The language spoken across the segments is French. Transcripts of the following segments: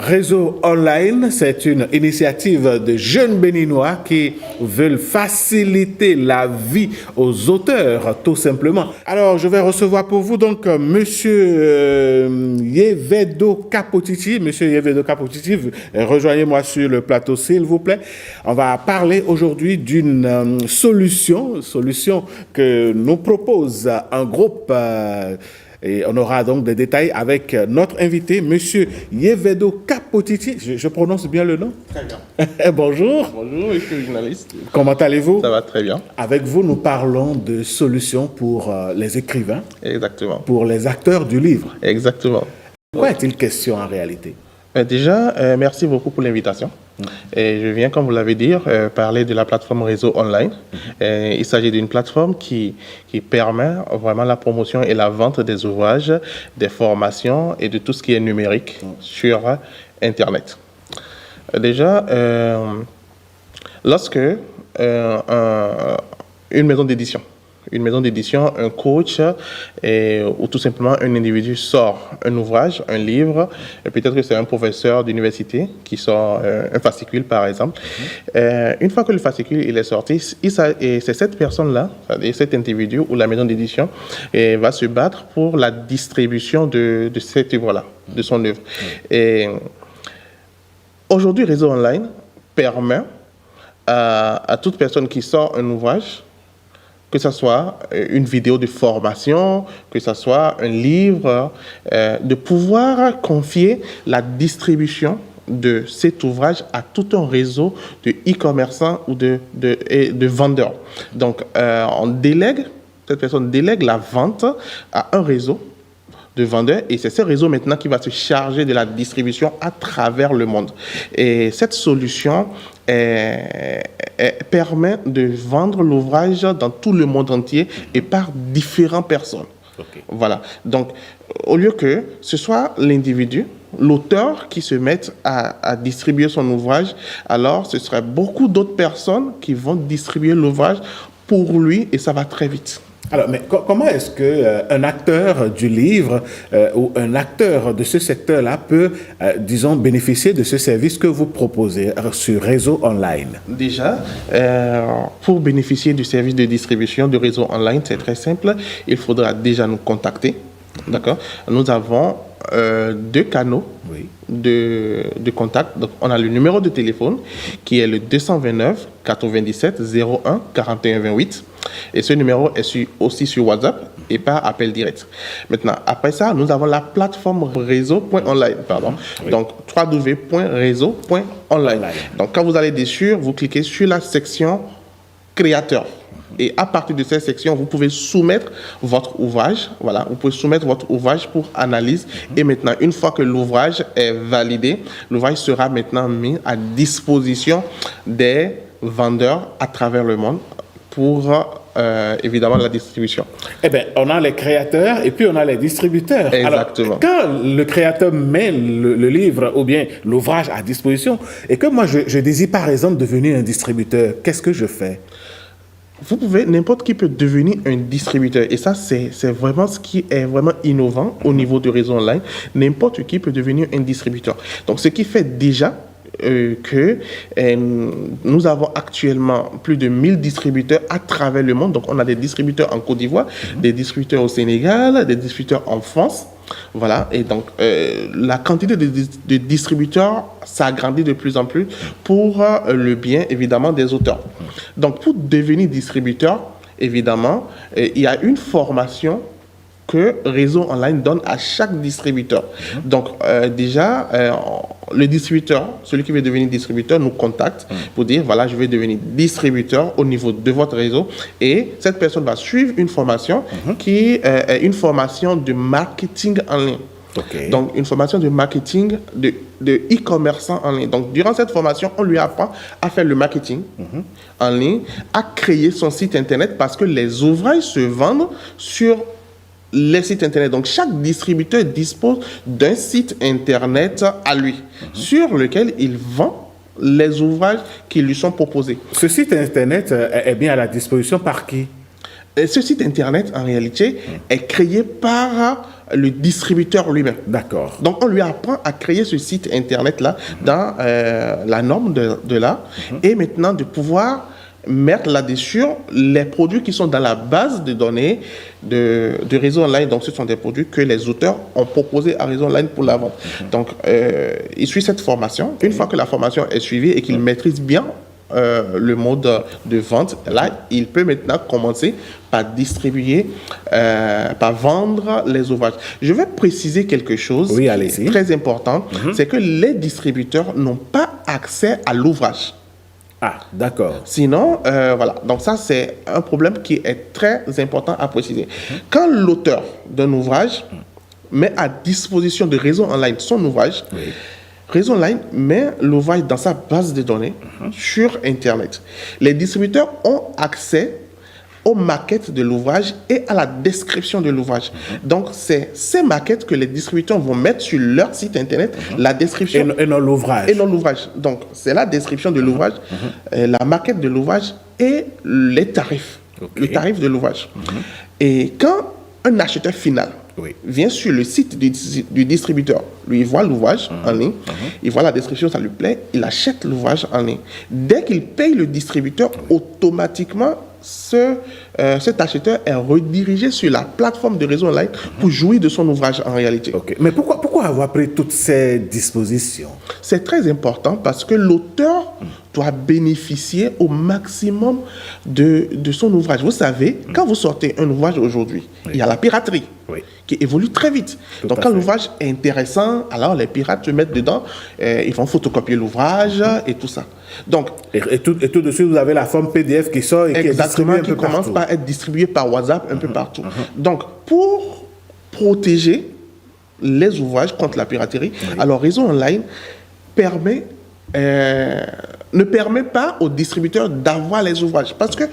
Réseau Online, c'est une initiative de jeunes Béninois qui veulent faciliter la vie aux auteurs, tout simplement. Alors, je vais recevoir pour vous donc Monsieur Yevedo Kapotiti. Monsieur Yevedo Kapotiti, rejoignez-moi sur le plateau, s'il vous plaît. On va parler aujourd'hui d'une solution que nous propose un groupe. Et on aura donc des détails avec notre invité, Monsieur Yevedo Kapotiti. Je prononce bien le nom? Très bien. Bonjour. Bonjour, monsieur le journaliste. Comment allez-vous? Ça va très bien. Avec vous, nous parlons de solutions pour les écrivains. Exactement. Pour les acteurs du livre. Exactement. Quoi est-il question en réalité? Déjà, merci beaucoup pour l'invitation. Et je viens, comme vous l'avez dit, parler de la plateforme Réseau Online. Il s'agit d'une plateforme qui permet vraiment la promotion et la vente des ouvrages, des formations et de tout ce qui est numérique sur Internet. Déjà, lorsque une maison d'édition, un coach ou tout simplement un individu sort un ouvrage, un livre, peut-être que c'est un professeur d'université qui sort un fascicule par exemple. Une fois que le fascicule il est sorti, et c'est cette personne-là, cet individu ou la maison d'édition va se battre pour la distribution de cet œuvre-là, de son œuvre. Et aujourd'hui, Réseau Online permet à toute personne qui sort un ouvrage, que ce soit une vidéo de formation, que ce soit un livre, de pouvoir confier la distribution de cet ouvrage à tout un réseau de e-commerçants ou de vendeurs. Donc, cette personne délègue la vente à un réseau de vendeurs et c'est ce réseau maintenant qui va se charger de la distribution à travers le monde. Et cette solution permet de vendre l'ouvrage dans tout le monde entier et par différentes personnes. Okay. Voilà. Donc, au lieu que ce soit l'individu, l'auteur qui se mette à distribuer son ouvrage, alors ce serait beaucoup d'autres personnes qui vont distribuer l'ouvrage pour lui et ça va très vite. Alors, mais comment est-ce qu'un acteur du livre ou un acteur de ce secteur-là peut, disons, bénéficier de ce service que vous proposez sur Réseau Online? Déjà, pour bénéficier du service de distribution de Réseau Online, c'est très simple. Il faudra déjà nous contacter. D'accord? Nous avons deux canaux de contact. Donc, on a le numéro de téléphone qui est le 229 97 01 41 28. Et ce numéro est aussi sur WhatsApp et par appel direct. Maintenant, après ça, nous avons la plateforme réseau.online. Donc, www.réseau.online. Donc, quand vous allez dessus, vous cliquez sur la section créateur. Et à partir de cette section, vous pouvez soumettre votre ouvrage. Voilà, vous pouvez soumettre votre ouvrage pour analyse. Et maintenant, une fois que l'ouvrage est validé, l'ouvrage sera maintenant mis à disposition des vendeurs à travers le monde pour évidemment la distribution. Eh bien, on a les créateurs et puis on a les distributeurs. Exactement. Alors, quand le créateur met le livre ou bien l'ouvrage à disposition et que moi je désire par exemple devenir un distributeur, qu'est-ce que je fais? N'importe qui peut devenir un distributeur. Et ça, c'est vraiment ce qui est vraiment innovant au niveau du réseau online. N'importe qui peut devenir un distributeur. Donc, ce qui fait déjà que nous avons actuellement plus de 1000 distributeurs à travers le monde. Donc, on a des distributeurs en Côte d'Ivoire, des distributeurs au Sénégal, des distributeurs en France. Voilà, et donc la quantité de distributeurs s'agrandit de plus en plus pour le bien, évidemment, des auteurs. Donc, pour devenir distributeur, évidemment, il y a une formation que Réseau Online donne à chaque distributeur. Donc, déjà, le distributeur, celui qui veut devenir distributeur, nous contacte pour dire, voilà, je vais devenir distributeur au niveau de votre réseau. Et cette personne va suivre une formation qui est une formation de marketing en ligne. Okay. Donc, une formation de marketing de e-commerçant en ligne. Donc, durant cette formation, on lui apprend à faire le marketing en ligne, à créer son site Internet parce que les ouvrages se vendent sur les sites Internet. Donc, chaque distributeur dispose d'un site Internet à lui, sur lequel il vend les ouvrages qui lui sont proposés. Ce site Internet est bien à la disposition par qui? Et ce site internet, en réalité, est créé par le distributeur lui-même. D'accord. Donc, on lui apprend à créer ce site internet-là dans la norme de là, et maintenant de pouvoir mettre là-dessus les produits qui sont dans la base de données de Réseau Online. Donc, ce sont des produits que les auteurs ont proposés à Réseau Online pour la vente. Donc, il suit cette formation. Une fois que la formation est suivie et qu'il maîtrise bien le mode de vente, là, il peut maintenant commencer par distribuer, par vendre les ouvrages. Je vais préciser quelque chose Oui, allez-y. très important, c'est que les distributeurs n'ont pas accès à l'ouvrage. Ah, d'accord. Sinon, voilà. Donc ça, c'est un problème qui est très important à préciser. Quand l'auteur d'un ouvrage met à disposition de Réseau Online son ouvrage, Réseau Online met l'ouvrage dans sa base de données sur Internet. Les distributeurs ont accès aux maquettes de l'ouvrage et à la description de l'ouvrage. Donc, c'est ces maquettes que les distributeurs vont mettre sur leur site Internet, la description... Et non l'ouvrage. Et non l'ouvrage. Donc, c'est la description de l'ouvrage, la maquette de l'ouvrage et les tarifs. Le tarif de l'ouvrage. Et quand un acheteur final vient sur le site du distributeur, lui, il voit l'ouvrage en ligne, il voit la description, ça lui plaît, il achète l'ouvrage en ligne. Dès qu'il paye le distributeur, automatiquement, cet acheteur est redirigé sur la plateforme de Réseau Online pour jouir de son ouvrage en réalité. Mais pourquoi avoir pris toutes ces dispositions? C'est très important parce que l'auteur doit bénéficier au maximum de son ouvrage. Vous savez, quand vous sortez un ouvrage aujourd'hui, il y a la piraterie qui évolue très vite. Donc quand l'ouvrage est intéressant, alors les pirates se mettent dedans, ils vont photocopier l'ouvrage et tout ça. Donc, et tout de suite, vous avez la forme PDF qui sort et qui est distribuée un peu partout. Commence par être distribuée par WhatsApp un peu partout. Donc, pour protéger les ouvrages contre la piraterie, alors Réseau Online ne permet pas aux distributeurs d'avoir les ouvrages. Parce que,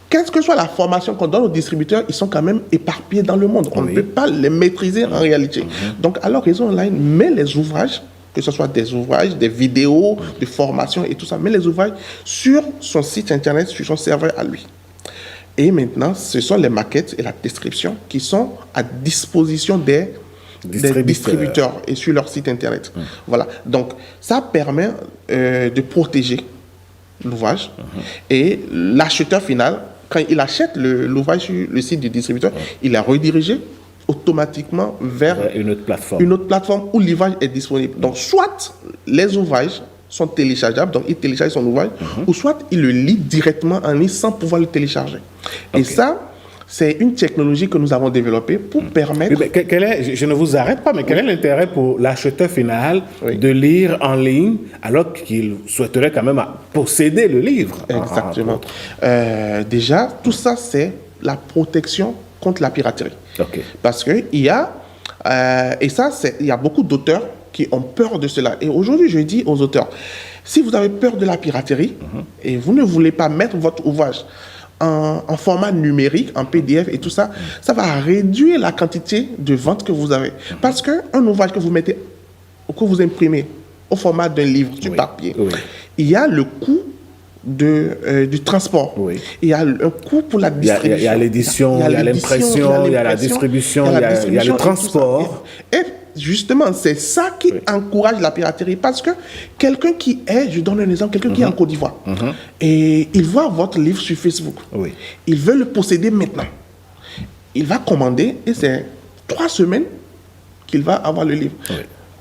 quelle que soit la formation qu'on donne aux distributeurs, ils sont quand même éparpillés dans le monde. On ne peut pas les maîtriser en réalité. Donc, alors Réseau Online met les ouvrages, que ce soit des ouvrages, des vidéos, de formation et tout ça, met les ouvrages sur son site internet, sur son serveur à lui. Et maintenant, ce sont les maquettes et la description qui sont à disposition des distributeurs et sur leur site internet. Voilà. Donc, ça permet de protéger l'ouvrage. Et l'acheteur final, quand il achète l'ouvrage sur le site du distributeur, il est redirigé automatiquement vers une autre plateforme où l'ouvrage est disponible. Donc, soit les ouvrages sont téléchargeables, donc il télécharge son ouvrage, ou soit il le lit directement en ligne sans pouvoir le télécharger. Et ça, c'est une technologie que nous avons développée pour permettre... je ne vous arrête pas, mais quel est l'intérêt pour l'acheteur final de lire en ligne alors qu'il souhaiterait quand même posséder le livre? Exactement. Déjà, tout ça, c'est la protection contre la piraterie. Parce qu'il y a, il y a beaucoup d'auteurs qui ont peur de cela. Et aujourd'hui, je dis aux auteurs, si vous avez peur de la piraterie et vous ne voulez pas mettre votre ouvrage en format numérique, en PDF et tout ça, ça va réduire la quantité de ventes que vous avez. Parce qu'un ouvrage que vous mettez, que vous imprimez au format d'un livre sur papier, il y a le coût du transport. Il y a un coût pour la distribution. Il y a l'édition, il y a l'impression, il y a la distribution, il y a le transport. Et justement, c'est ça qui encourage la piraterie. Parce que quelqu'un qui est, je donne un exemple, quelqu'un qui est en Côte d'Ivoire, et il voit votre livre sur Facebook. Il veut le posséder maintenant. Il va commander et c'est 3 semaines qu'il va avoir le livre.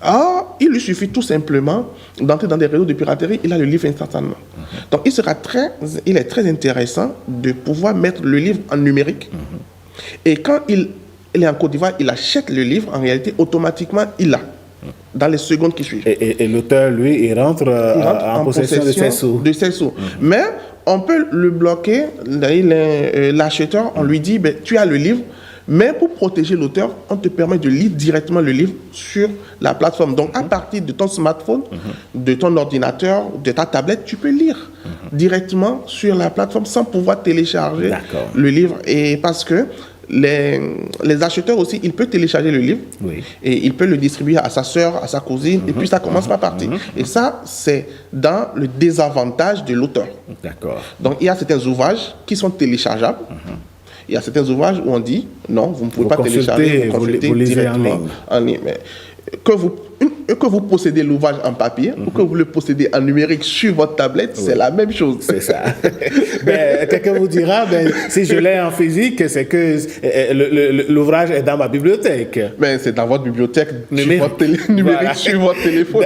Or, il lui suffit tout simplement d'entrer dans des réseaux de piraterie, il a le livre instantanément. Donc, il est très intéressant de pouvoir mettre le livre en numérique. Et quand il est en Côte d'Ivoire, il achète le livre, en réalité, automatiquement, il l'a dans les secondes qui suivent. Et l'auteur, lui, il rentre en possession de ses sous. Mais on peut le bloquer, l'acheteur, on lui dit, tu as le livre, mais pour protéger l'auteur, on te permet de lire directement le livre sur la plateforme. Donc, à partir de ton smartphone, de ton ordinateur, de ta tablette, tu peux lire directement sur la plateforme sans pouvoir télécharger le livre. Et parce que les acheteurs aussi, ils peuvent télécharger le livre et ils peuvent le distribuer à sa sœur, à sa cousine, et puis ça commence par partir. Et ça, c'est dans le désavantage de l'auteur. Donc, il y a certains ouvrages qui sont téléchargeables. Il y a certains ouvrages où on dit non, vous ne pouvez pas consultez, télécharger, vous consultez vous lisez directement en ligne. Mais que vous possédez l'ouvrage en papier ou que vous le possédez en numérique sur votre tablette, c'est la même chose. C'est ça. Quelqu'un vous dira, si je l'ai en physique, c'est que l'ouvrage est dans ma bibliothèque. Mais c'est dans votre bibliothèque numérique voilà. Sur votre téléphone.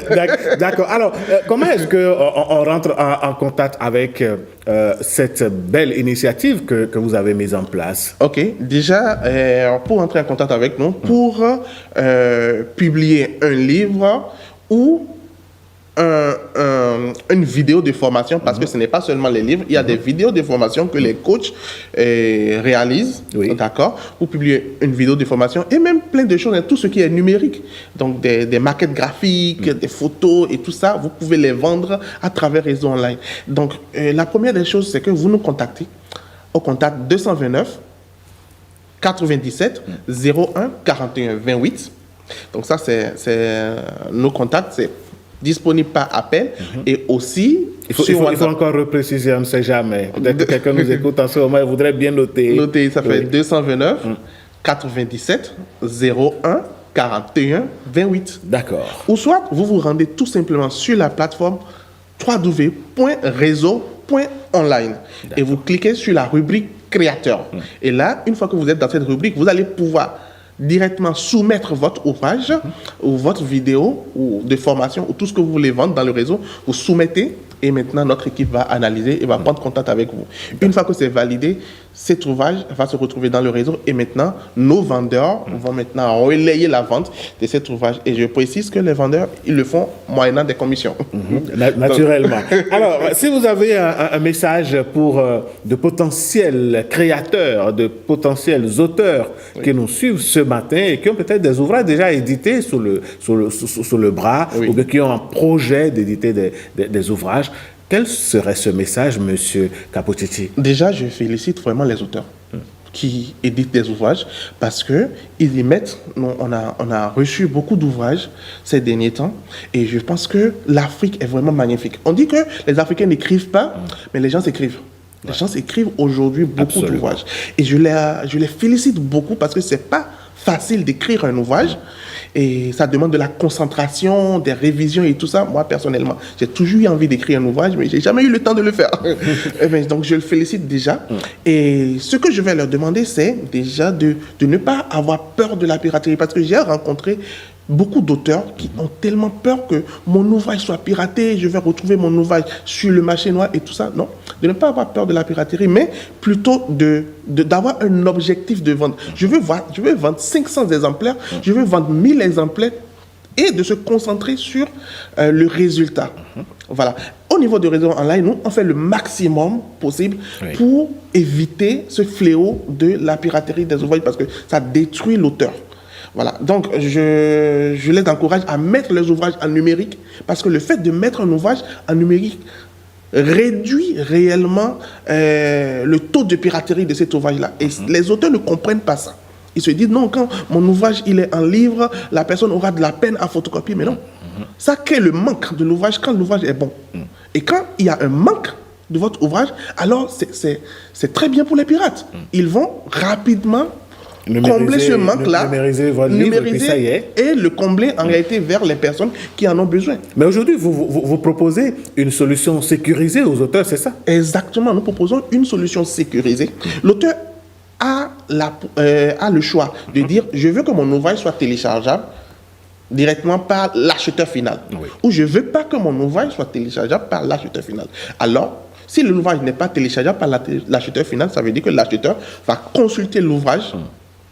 D'accord. Alors, comment est-ce qu'on rentre en contact avec cette belle initiative que vous avez mise en place? Ok. Déjà, pour entrer en contact avec nous, pour publier un livre ou une vidéo de formation, parce que ce n'est pas seulement les livres, il y a des vidéos de formation que les coachs réalisent, d'accord, pour publier une vidéo de formation et même plein de choses, tout ce qui est numérique, donc des maquettes graphiques, des photos et tout ça, vous pouvez les vendre à travers réseau online. Donc, la première des choses, c'est que vous nous contactez au contact 229 97 01 41 28. Donc ça, c'est nos contacts, c'est disponible par appel et aussi il faut encore repréciser, on ne sait jamais. Peut-être que quelqu'un nous écoute en ce moment, il voudrait bien noter. Noter, ça fait 229 97 01 41 28. D'accord. Ou soit, vous vous rendez tout simplement sur la plateforme www.réseau.online et vous cliquez sur la rubrique créateur. Et là, une fois que vous êtes dans cette rubrique, vous allez pouvoir directement soumettre votre ouvrage ou votre vidéo ou de formation ou tout ce que vous voulez vendre dans le réseau, vous soumettez et maintenant notre équipe va analyser et va prendre contact avec vous. Une fois que c'est validé, cet ouvrage va se retrouver dans le réseau et maintenant nos vendeurs vont maintenant relayer la vente de cet ouvrage. Et je précise que les vendeurs, ils le font moyennant des commissions. Naturellement. Alors, si vous avez un message pour de potentiels créateurs, de potentiels auteurs qui nous suivent ce matin et qui ont peut-être des ouvrages déjà édités sous le bras ou bien qui ont un projet d'éditer des ouvrages, quel serait ce message, Monsieur Kapotiti? Déjà, je félicite vraiment les auteurs qui éditent des ouvrages parce qu'ils y mettent. On a reçu beaucoup d'ouvrages ces derniers temps et je pense que l'Afrique est vraiment magnifique. On dit que les Africains n'écrivent pas, mais les gens s'écrivent. Les gens s'écrivent aujourd'hui beaucoup d'ouvrages. Et je les félicite beaucoup parce que ce n'est pas facile d'écrire un ouvrage. Et ça demande de la concentration, des révisions et tout ça. Moi, personnellement, j'ai toujours eu envie d'écrire un ouvrage, mais je n'ai jamais eu le temps de le faire. Donc, je le félicite déjà. Et ce que je vais leur demander, c'est déjà de ne pas avoir peur de la piraterie. Parce que j'ai rencontré beaucoup d'auteurs qui ont tellement peur que mon ouvrage soit piraté, je vais retrouver mon ouvrage sur le marché noir et tout ça. Non, de ne pas avoir peur de la piraterie, mais plutôt d'avoir un objectif de vente. Je veux vendre 500 exemplaires, je veux vendre 1000 exemplaires et de se concentrer sur le résultat. Voilà. Au niveau du réseau online, nous, on fait le maximum possible pour éviter ce fléau de la piraterie des ouvrages parce que ça détruit l'auteur. Voilà, donc je les encourage à mettre les ouvrages en numérique parce que le fait de mettre un ouvrage en numérique réduit réellement le taux de piraterie de cet ouvrage-là. Et les auteurs ne comprennent pas ça. Ils se disent, non, quand mon ouvrage il est en livre, la personne aura de la peine à photocopier. Mais non, ça crée le manque de l'ouvrage quand l'ouvrage est bon. Et quand il y a un manque de votre ouvrage, alors c'est très bien pour les pirates. Ils vont rapidement combler ce manque-là, numériser votre livre, et puis ça y est. Et le combler en réalité vers les personnes qui en ont besoin. Mais aujourd'hui, vous proposez une solution sécurisée aux auteurs, c'est ça? Exactement, nous proposons une solution sécurisée. L'auteur a le choix de dire « je veux que mon ouvrage soit téléchargeable directement par l'acheteur final ou je ne veux pas que mon ouvrage soit téléchargeable par l'acheteur final ». Alors, si l'ouvrage n'est pas téléchargeable par l'acheteur final, ça veut dire que l'acheteur va consulter l'ouvrage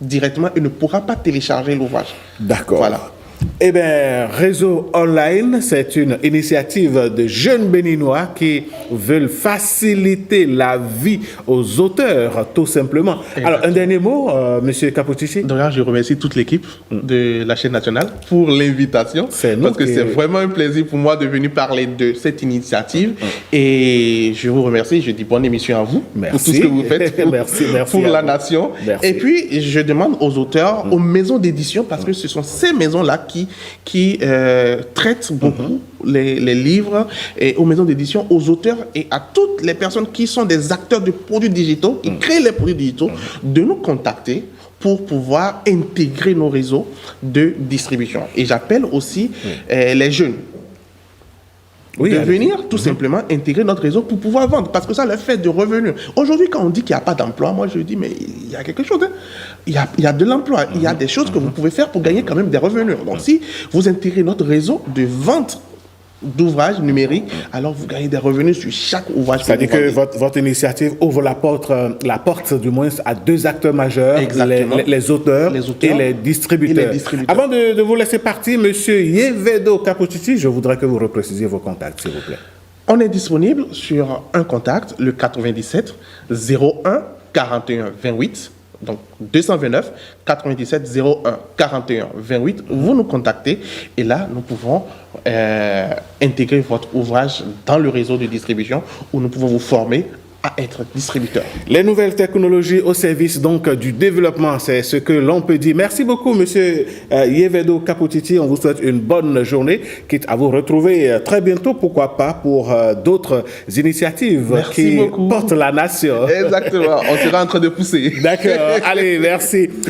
directement et ne pourra pas télécharger l'ouvrage. D'accord. Voilà. Eh bien, Réseau Online, c'est une initiative de jeunes Béninois qui veulent faciliter la vie aux auteurs, tout simplement. Exactement. Alors, un dernier mot, Monsieur Kapotiti? D'ailleurs, je remercie toute l'équipe de la chaîne nationale pour l'invitation. Parce que c'est vraiment un plaisir pour moi de venir parler de cette initiative. Et je vous remercie. Je dis bonne émission à vous. Merci. Pour tout ce que vous faites pour la nation. Merci. Et puis, je demande aux auteurs, aux maisons d'édition, parce que ce sont ces maisons-là qui traite beaucoup les livres et aux maisons d'édition, aux auteurs et à toutes les personnes qui sont des acteurs de produits digitaux, qui créent les produits digitaux, de nous contacter pour pouvoir intégrer nos réseaux de distribution. Et j'appelle aussi les jeunes de venir tout simplement intégrer notre réseau pour pouvoir vendre, parce que ça leur fait de revenus. Aujourd'hui, quand on dit qu'il n'y a pas d'emploi, moi je dis, mais il y a quelque chose. Hein. Il y a de l'emploi, il y a des choses que vous pouvez faire pour gagner quand même des revenus. Donc si vous intégrez notre réseau de vente d'ouvrages numériques, alors vous gagnez des revenus sur chaque ouvrage. C'est-à-dire que votre initiative ouvre la porte du moins à deux acteurs majeurs, les auteurs et les distributeurs. Avant de vous laisser partir, Monsieur Yevedo Kapotiti, je voudrais que vous reprécisiez vos contacts, s'il vous plaît. On est disponible sur un contact, le 97 01 41 28. Donc 229 97 01 41 28, vous nous contactez et là nous pouvons intégrer votre ouvrage dans le réseau de distribution où nous pouvons vous former à être distributeur. Les nouvelles technologies au service donc du développement, c'est ce que l'on peut dire. Merci beaucoup, Monsieur Yevedo Kapotiti. On vous souhaite une bonne journée, quitte à vous retrouver très bientôt, pourquoi pas, pour d'autres initiatives qui portent la nation. Exactement, on sera en train de pousser. D'accord, allez, merci.